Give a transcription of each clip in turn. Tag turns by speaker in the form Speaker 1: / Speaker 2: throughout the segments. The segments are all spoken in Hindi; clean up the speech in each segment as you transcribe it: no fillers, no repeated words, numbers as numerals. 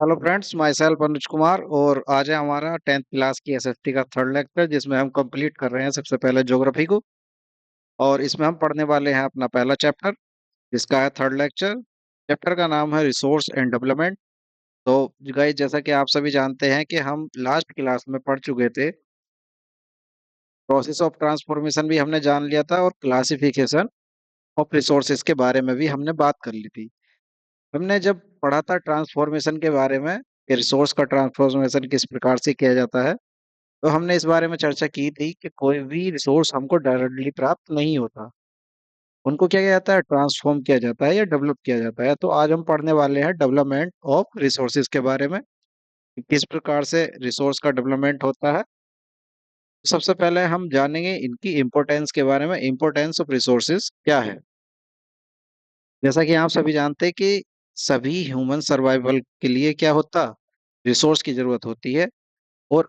Speaker 1: Hello friends, my self Anuj Kumar. और आज है हमारा 10th क्लास की एसएसटी का थर्ड लेक्चर, जिसमें हम कंप्लीट कर रहे हैं सबसे पहले ज्योग्राफी को। और इसमें हम पढ़ने वाले हैं अपना पहला चैप्टर, जिसका है थर्ड लेक्चर। चैप्टर का नाम है रिसोर्स एंड डेवलपमेंट। तो गाइस, जैसा कि आप सभी जानते हैं कि हम लास्ट क्लास में पढ़ चुके थे, प्रोसेस ऑफ ट्रांसफॉर्मेशन भी हमने जान लिया था और क्लासिफिकेशन ऑफ रिसोर्सेज के बारे में भी हमने बात कर ली थी। हमने जब पढ़ा था ट्रांसफॉर्मेशन के बारे में कि रिसोर्स का ट्रांसफॉर्मेशन किस प्रकार से किया जाता है, तो हमने इस बारे में चर्चा की थी कि कोई भी रिसोर्स हमको डायरेक्टली प्राप्त नहीं होता। उनको क्या किया जाता है, ट्रांसफॉर्म किया जाता है या डेवलप किया जाता है। तो आज हम पढ़ने वाले हैं डेवलपमेंट ऑफ रिसोर्सेज के बारे में, कि किस प्रकार से रिसोर्स का डेवलपमेंट होता है। सबसे पहले हम जानेंगे इनकी इम्पोर्टेंस के बारे में। इम्पोर्टेंस ऑफ रिसोर्सेज क्या है? जैसा कि आप सभी जानते हैं कि सभी ह्यूमन सर्वाइवल के लिए क्या होता, रिसोर्स की जरूरत होती है। और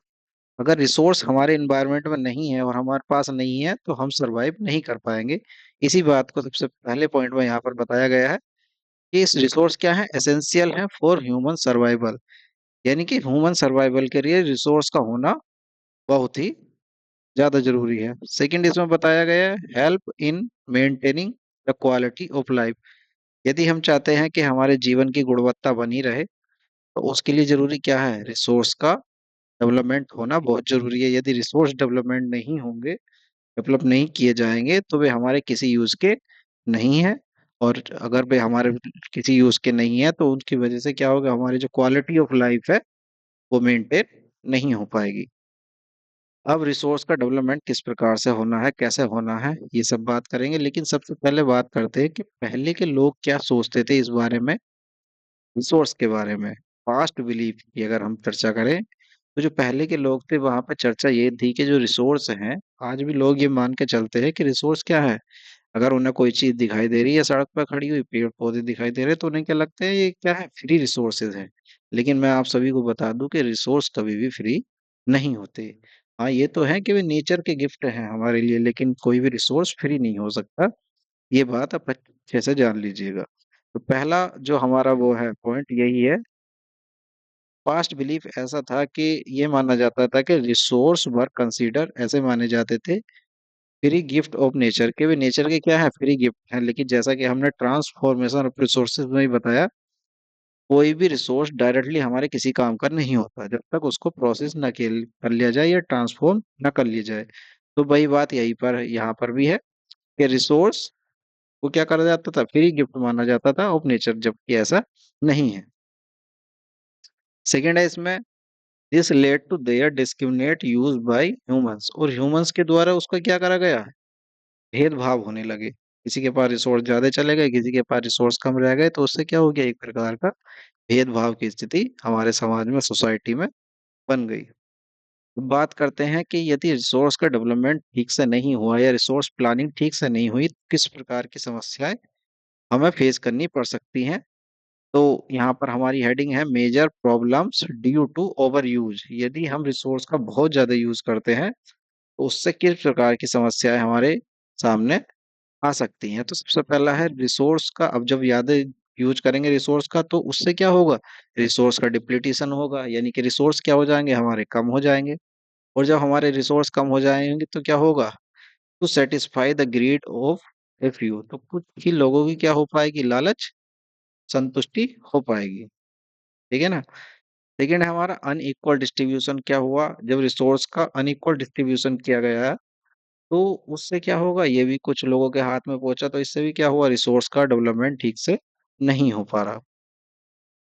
Speaker 1: अगर रिसोर्स हमारे एनवायरनमेंट में नहीं है और हमारे पास नहीं है, तो हम सरवाइव नहीं कर पाएंगे। इसी बात को सबसे पहले पॉइंट में यहाँ पर बताया गया है कि इस रिसोर्स क्या है, एसेंशियल है फॉर ह्यूमन सर्वाइवल। यानी कि ह्यूमन सर्वाइवल के लिए रिसोर्स का होना बहुत ही ज्यादा जरूरी है। सेकंड, इसमें बताया गया है help in maintaining the quality of life. यदि हम चाहते हैं कि हमारे जीवन की गुणवत्ता बनी रहे, तो उसके लिए जरूरी क्या है, रिसोर्स का डेवलपमेंट होना बहुत जरूरी है। यदि रिसोर्स डेवलपमेंट नहीं होंगे, डेवलप नहीं किए जाएंगे, तो वे हमारे किसी यूज के नहीं है। और अगर वे हमारे किसी यूज के नहीं है, तो उनकी वजह से क्या होगा, हमारी जो क्वालिटी ऑफ लाइफ है वो मेंटेन नहीं हो पाएगी। अब रिसोर्स का डेवलपमेंट किस प्रकार से होना है, कैसे होना है, ये सब बात करेंगे। लेकिन सबसे पहले बात करते हैं कि पहले के लोग क्या सोचते थे इस बारे में, रिसोर्स के बारे में। पास्ट बिलीफ की अगर हम चर्चा करें, तो जो पहले के लोग थे वहां पर चर्चा ये थी कि जो रिसोर्स हैं, आज भी लोग ये मान के चलते हैं कि रिसोर्स क्या है। अगर उन्हें कोई चीज दिखाई दे रही है, सड़क पर खड़ी हुई पेड़ पौधे दिखाई दे रहे हैं, तो उन्हें क्या लगता है, ये क्या है, फ्री रिसोर्सेज है। लेकिन मैं आप सभी को बता दूं कि रिसोर्स कभी भी फ्री नहीं होते। हाँ, ये तो है कि वे नेचर के गिफ्ट हैं हमारे लिए, लेकिन कोई भी रिसोर्स फ्री नहीं हो सकता। ये बात आप अच्छे से जान लीजिएगा। तो पहला जो हमारा वो है पॉइंट यही है। पास्ट बिलीफ ऐसा था कि ये माना जाता था कि रिसोर्स वर कंसीडर, ऐसे माने जाते थे, फ्री गिफ्ट ऑफ नेचर, के वे नेचर के क्या है, फ्री गिफ्ट है। लेकिन जैसा कि हमने ट्रांसफॉर्मेशन ऑफ रिसोर्सेज में ही बताया, कोई भी रिसोर्स डायरेक्टली हमारे किसी काम का नहीं होता जब तक उसको प्रोसेस न कर लिया जाए या ट्रांसफॉर्म न कर लिया जाए। तो वही बात यही पर यहाँ पर भी है कि रिसोर्स को क्या करा जाता था, फ्री गिफ्ट माना जाता था ऑफ नेचर, जबकि ऐसा नहीं है। सेकेंड है इसमें, this lead to their discriminate use by humans, और ह्यूमंस के द्वारा उसका क्या करा गया, भेदभाव होने लगे। किसी के पास रिसोर्स ज्यादा चले गए, किसी के पास रिसोर्स कम रह गए, तो उससे क्या हो गया, एक प्रकार का भेदभाव की स्थिति हमारे समाज में, सोसाइटी में बन गई। बात करते हैं कि यदि रिसोर्स का डेवलपमेंट ठीक से नहीं हुआ या रिसोर्स प्लानिंग ठीक से नहीं हुई, तो किस प्रकार की समस्याएं हमें फेस करनी पड़ सकती हैं। तो यहाँ पर हमारी हेडिंग है major problems due to over use. यदि हम रिसोर्स का बहुत ज्यादा यूज करते हैं, तो उससे किस प्रकार की समस्याएं हमारे सामने आ सकती हैं। तो सबसे पहला है रिसोर्स का, अब जब ज्यादा यूज करेंगे रिसोर्स का, तो उससे क्या होगा, रिसोर्स का डिप्लीटेशन होगा, यानी कि रिसोर्स क्या हो जाएंगे, हमारे कम हो जाएंगे। और जब हमारे रिसोर्स कम हो जाएंगे, तो क्या होगा, to satisfy the greed of a few, तो कुछ ही लोगों की क्या हो पाएगी, लालच, संतुष्टि हो पाएगी। ठीक है ना। सेकेंड है हमारा अनइक्वल डिस्ट्रीब्यूशन। क्या हुआ, जब रिसोर्स का अनइक्वल डिस्ट्रीब्यूशन किया गया है, तो उससे क्या होगा, ये भी कुछ लोगों के हाथ में पहुंचा, तो इससे भी क्या हुआ, रिसोर्स का डेवलपमेंट ठीक से नहीं हो पा रहा।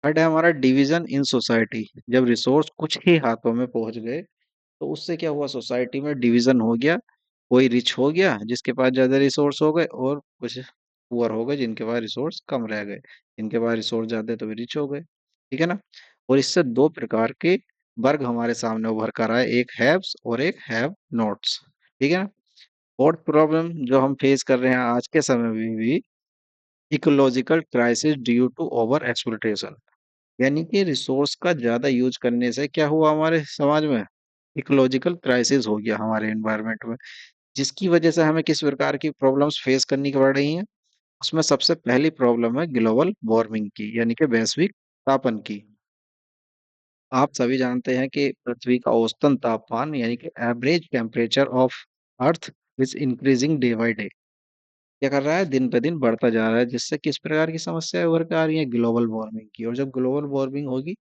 Speaker 1: थर्ड है हमारा डिवीजन इन सोसाइटी। जब रिसोर्स कुछ ही हाथों में पहुंच गए, तो उससे क्या हुआ, सोसाइटी में डिवीजन हो गया। कोई रिच हो गया जिसके पास ज्यादा रिसोर्स हो गए, और कुछ पुअर हो गए जिनके पास रिसोर्स कम रह गए। जिनके पास रिसोर्स ज्यादा है तो वे रिच हो गए। ठीक है ना। और इससे दो प्रकार के वर्ग हमारे सामने उभर कर आए, एक हैव्स और एक हैव नॉट्स। ठीक है ना। फोर्थ प्रॉब्लम जो हम फेस कर रहे हैं आज के समय में भी, ecological crisis due to over exploitation. यानी कि रिसोर्स का ज्यादा यूज करने से क्या हुआ, हमारे समाज में इकोलॉजिकल क्राइसिस हो गया हमारे एनवायरनमेंट में, जिसकी वजह से हमें किस प्रकार की प्रॉब्लम्स फेस करनी पड़ रही हैं। उसमें सबसे पहली प्रॉब्लम है ग्लोबल वार्मिंग की, यानी कि वैश्विक तापन की। आप सभी जानते हैं कि पृथ्वी का औसतन तापमान यानी कि average temperature of earth is increasing day by day. क्या कर रहा है, दिन पे दिन बढ़ता जा रहा है, जिससे किस प्रकार की समस्याएं उभर के आ रही है, ग्लोबल वार्मिंग की। और जब ग्लोबल वार्मिंग होगी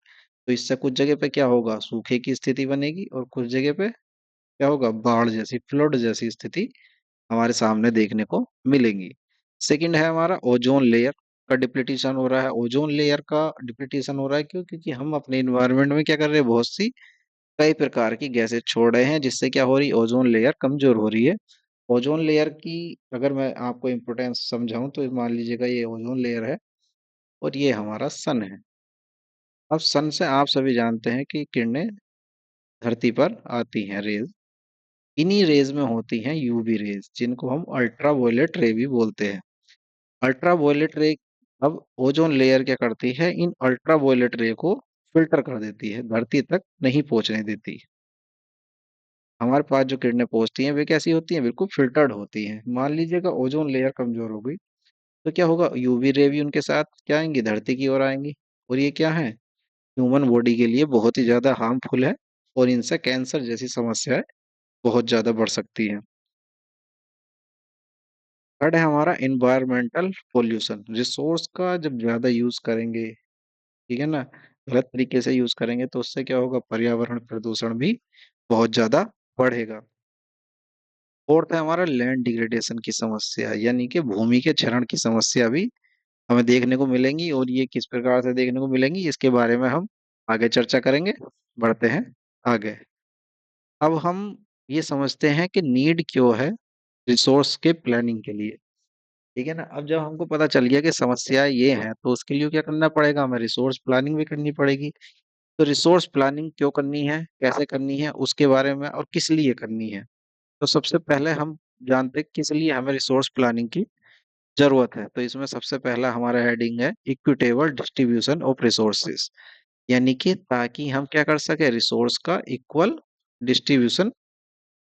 Speaker 1: तो इससे कुछ जगह पे क्या होगा, सूखे की स्थिति बनेगी, और कुछ जगह पे क्या होगा, बाढ़ जैसी, फ्लड जैसी स्थिति हमारे सामने देखने को मिलेंगी। सेकंड है हमारा ओजोन लेयर का डिप्लीटेशन हो रहा है। ओजोन लेयर का डिप्लीटेशन हो रहा है क्यों, क्योंकि हम अपने इन्वायरमेंट में क्या कर रहे हैं, बहुत सी कई प्रकार की गैसें छोड़ रहे हैं, जिससे क्या हो रही है, ओजोन लेयर कमजोर हो रही है। ओजोन लेयर की अगर मैं आपको इम्पोर्टेंस समझाऊं तो मान लीजिएगा ये ओजोन लेयर है और ये हमारा सन है। अब सन से आप सभी जानते हैं कि किरणें धरती पर आती हैं, रेज। इन्हीं रेज में होती हैं यूवी रेज, जिनको हम अल्ट्रा वायलेट रे भी बोलते हैं। अल्ट्रा वायलेट रे, अब ओजोन लेयर क्या करती है, इन अल्ट्रा वायलेट रे को फिल्टर कर देती है, धरती तक नहीं पहुंचने देती। हमारे पास जो किरणें पहुंचती हैं वे कैसी होती हैं, बिल्कुल फिल्टर्ड होती हैं। मान लीजिएगा ओजोन लेयर कमजोर हो गई तो क्या होगा, यूवी रे भी उनके साथ क्या आएंगी, धरती की ओर आएंगी। और ये क्या है, ह्यूमन बॉडी के लिए बहुत ही ज्यादा हार्मफुल है, और इनसे कैंसर जैसी समस्याएं बहुत ज्यादा बढ़ सकती हैं। थर्ड है हमारा इन्वायरमेंटल पोल्यूशन। रिसोर्स का जब ज्यादा यूज करेंगे, ठीक है ना, गलत तरीके से यूज करेंगे तो उससे क्या होगा, पर्यावरण प्रदूषण भी बहुत ज्यादा बढ़ेगा। फोर्थ है हमारा लैंड डिग्रेडेशन की समस्या, यानी कि भूमि के क्षरण की समस्या भी हमें देखने को मिलेंगी। और ये किस प्रकार से देखने को मिलेंगी, इसके बारे में हम आगे चर्चा करेंगे। बढ़ते हैं आगे। अब हम ये समझते हैं कि नीड क्यों है रिसोर्स के प्लानिंग के लिए। ठीक है ना, अब जब हमको पता चल गया कि समस्या ये है तो उसके लिए क्या करना पड़ेगा, हमें रिसोर्स प्लानिंग भी करनी पड़ेगी। तो रिसोर्स प्लानिंग क्यों करनी है, कैसे करनी है, उसके बारे में और किस लिए करनी है। तो सबसे पहले हम जानते हैं किस लिए हमें रिसोर्स प्लानिंग की जरूरत है। तो इसमें सबसे पहला हमारा हेडिंग है इक्विटेबल डिस्ट्रीब्यूशन ऑफ रिसोर्सेज, यानी कि ताकि हम क्या कर सके, रिसोर्स का इक्वल डिस्ट्रीब्यूशन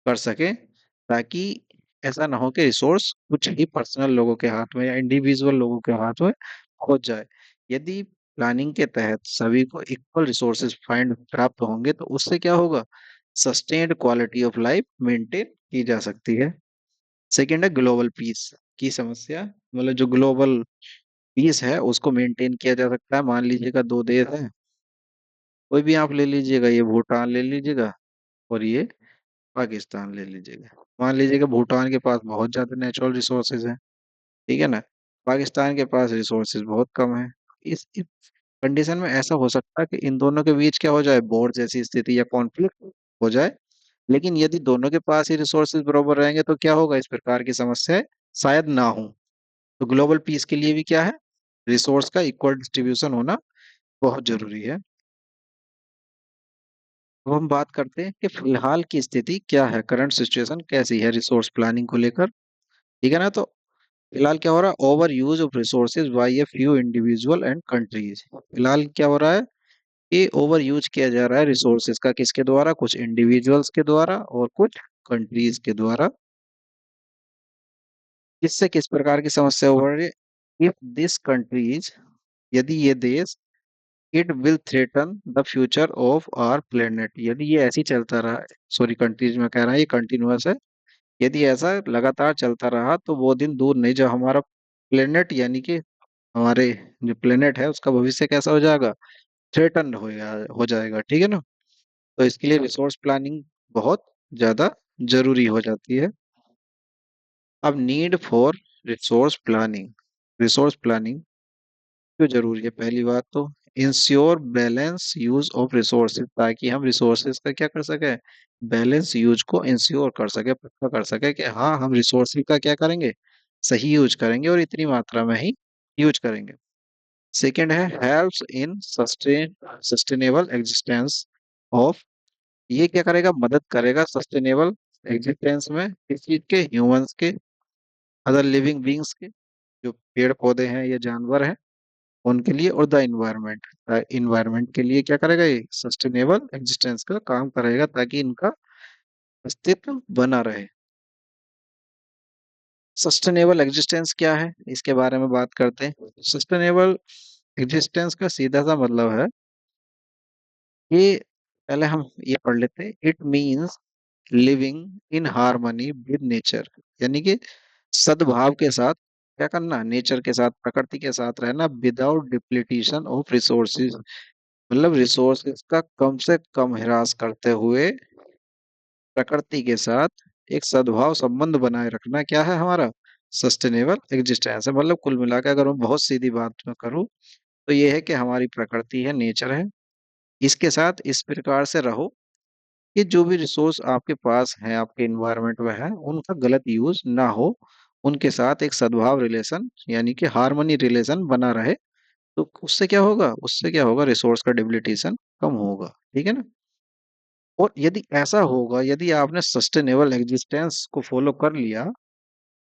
Speaker 1: कर सके, ताकि ऐसा ना हो कि रिसोर्स कुछ ही पर्सनल लोगों के हाथ में या इंडिविजुअल लोगों के हाथ में खो जाए। यदि प्लानिंग के तहत सभी को इक्वल रिसोर्सेज फाइंड प्राप्त होंगे तो उससे क्या होगा, sustained quality of life maintain की जा सकती है। सेकेंड है ग्लोबल पीस की समस्या, मतलब जो ग्लोबल पीस है उसको मेंटेन किया जा सकता है। मान लीजिएगा दो देश है, कोई भी आप ले लीजिएगा, ये भूटान ले लीजिएगा और ये पाकिस्तान ले लीजिएगा। मान लीजिएगा भूटान के पास बहुत ज्यादा नेचुरल रिसोर्सेज हैं, ठीक है ना, पाकिस्तान के पास रिसोर्सेज बहुत कम है। इस कंडीशन में ऐसा हो सकता है कि इन दोनों के बीच क्या हो जाए, वॉर जैसी स्थिति या कॉन्फ्लिक्ट हो जाए। लेकिन यदि दोनों के पास ही रिसोर्सेज बराबर रहेंगे तो क्या होगा, इस प्रकार की समस्याएं शायद ना हो। तो ग्लोबल पीस के लिए भी क्या है, रिसोर्स का इक्वल डिस्ट्रीब्यूशन होना बहुत जरूरी है। अब हम बात करते हैं कि फिलहाल की स्थिति क्या है, करंट सिचुएशन कैसी है रिसोर्स प्लानिंग को लेकर। ठीक है ना, तो फिलहाल क्या हो रहा है, over use of resources by a few individual and countries. फिलहाल क्या हो रहा है, ये ओवर यूज किया जा रहा है रिसोर्सेज का, किसके द्वारा, कुछ इंडिविजुअल्स के द्वारा और कुछ कंट्रीज के द्वारा। इससे किस प्रकार की समस्या हो रही है, इफ दिस कंट्रीज, यदि ये देश, it will threaten the future of our planet, यदि ये ऐसे ही चलता रहा, सॉरी कंट्रीज में कह रहा है, ये कंटिन्यूअस है, यदि ऐसा लगातार चलता रहा तो वो दिन दूर नहीं जब हमारा प्लेनेट, यानी कि हमारे जो प्लेनेट है उसका भविष्य कैसा हो जाएगा, थ्रेटन हो जाएगा। ठीक है ना, तो इसके लिए रिसोर्स प्लानिंग बहुत ज्यादा जरूरी हो जाती है। अब need for resource planning, resource planning क्यों जरूरी है, पहली बात तो ensure balance use of resources, ताकि हम रिसोर्सेज का क्या कर सके, बैलेंस यूज को इंश्योर कर सके, पक्का कर सके कि हाँ हम रिसोर्सेज का क्या करेंगे, सही यूज करेंगे और इतनी मात्रा में ही यूज करेंगे। सेकेंड है helps in sustainable existence of, ये क्या करेगा, मदद करेगा सस्टेनेबल एग्जिस्टेंस में, किस चीज के, ह्यूमंस के, अदर लिविंग बींग्स के, जो पेड़ पौधे हैं या जानवर हैं उनके लिए, और द इन्वायरमेंट, इन्वायरमेंट के लिए क्या करेगा, ये सस्टेनेबल एग्जिस्टेंस का काम करेगा ताकि इनका अस्तित्व बना रहे। सस्टेनेबल एग्जिस्टेंस क्या है, इसके बारे में बात करते हैं। सस्टेनेबल एग्जिस्टेंस का सीधा सा मतलब है ये पहले हम ये पढ़ लेते हैं। It means living in harmony with nature, यानी कि सद्भाव के साथ क्या करना, नेचर के साथ, प्रकृति के साथ रहना, विदाउट डिप्लीटेशन ऑफ रिसोर्सेज, मतलब रिसोर्सेज का कम से कम ह्रास करते हुए प्रकृति के साथ एक सद्भाव संबंध बनाए रखना क्या है हमारा, सस्टेनेबल एग्जिस्टेंस है। मतलब कुल मिलाकर अगर मैं बहुत सीधी बात में करूँ तो ये है कि हमारी प्रकृति है, नेचर है, इसके साथ इस प्रकार से रहो कि जो भी रिसोर्स आपके पास है, आपके इन्वायरमेंट में है, उनका गलत यूज ना हो, उनके साथ एक सद्भाव रिलेशन यानी कि हार्मनी रिलेशन बना रहे। तो उससे क्या होगा, उससे क्या होगा, रिसोर्स का डिप्लीटेशन कम होगा, ठीक है ना। और यदि ऐसा होगा, यदि आपने सस्टेनेबल एग्जिस्टेंस को फॉलो कर लिया,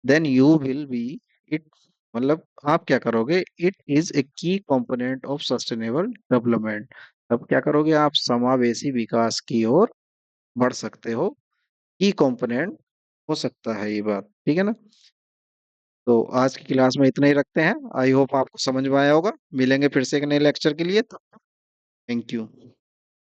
Speaker 1: then you will be it, मतलब आप क्या करोगे, इट इज ए की कंपोनेंट ऑफ सस्टेनेबल डेवलपमेंट। अब क्या करोगे, आप समावेशी विकास की ओर बढ़ सकते हो, की कंपोनेंट हो सकता है ये बात, ठीक है ना। तो आज की क्लास में इतना ही रखते हैं। आई होप आपको समझ में आया होगा। मिलेंगे फिर से एक नए लेक्चर के लिए, तो थैंक यू।